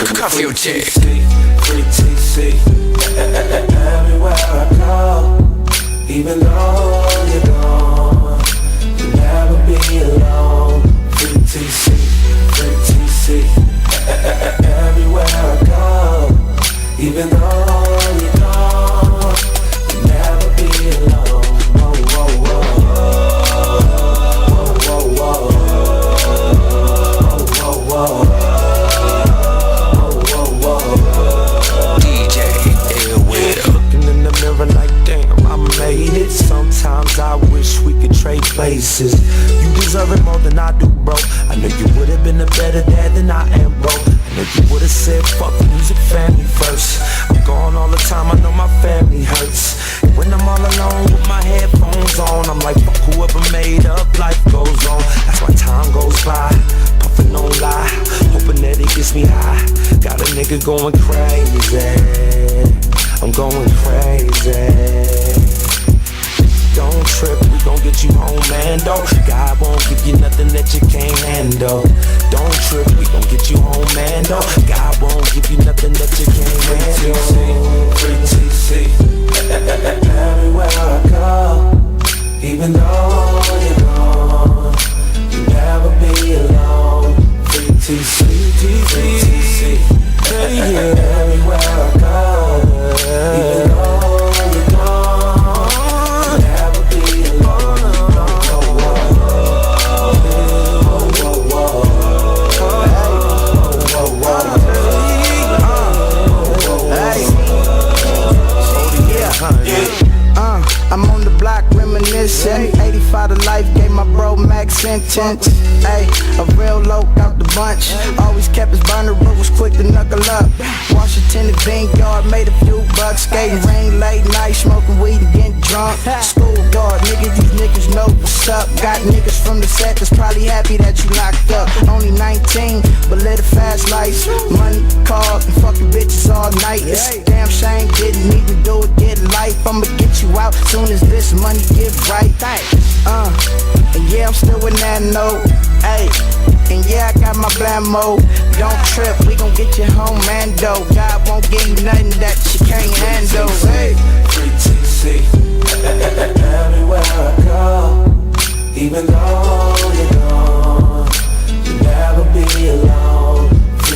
Curfew Chick. Free TC. Everywhere I go, even though you're gone, you'll never be alone. Free TC, free TC. Everywhere I go, even though you're gone, you'll never be alone. Whoa, whoa, whoa. Whoa, whoa, whoa. Whoa, whoa, whoa. Like damn, I made it. Sometimes I wish we could trade places. You deserve it more than I do, bro. I know you would've been a better dad than I am, bro. I know you would've said fuck music, family first. I'm gone all the time, I know my family hurts. And when I'm all alone with my headphones on, I'm like fuck whoever made up, life goes on. That's why time goes by, puffin' no lie, hoping that it gets me high. Got a nigga going crazy, I'm going crazy. Don't trip, we gon' get you home, man, though. God won't give you nothing that you can't handle. Don't trip, we gon' get you home, man, though. God won't give you nothing that you can't handle. Free TC, everywhere I go, even though you're gone, you'll never be alone. Free TC, free TC, everywhere I go. Even though you're gone, you'll never be alone. Whoa, whoa, whoa. Whoa, whoa, whoa. I'm on the block reminiscing. 85 to life, gave my bro max sentence. Ayy, a real low out the bunch. Always kept his burner, but was quick to knuckle up. Washington and Vanguard, made a few bucks. Skating rain late night, smoking weed and getting drunk. School guard, niggas, these niggas know what's up. Got niggas from the set that's probably happy that you locked up. Only 19, but live a fast life. Money, cars, and fucking bitches all night. It's a damn shame, didn't need to do it, get life. I'ma get you out soon as this money get right. And yeah, I'm still in that note. Ayy, and yeah, I got my blammo. Don't trip, we gon' get you home, man, though. God won't give you nothing that you can't handle. Hey, free TC, everywhere I go, even though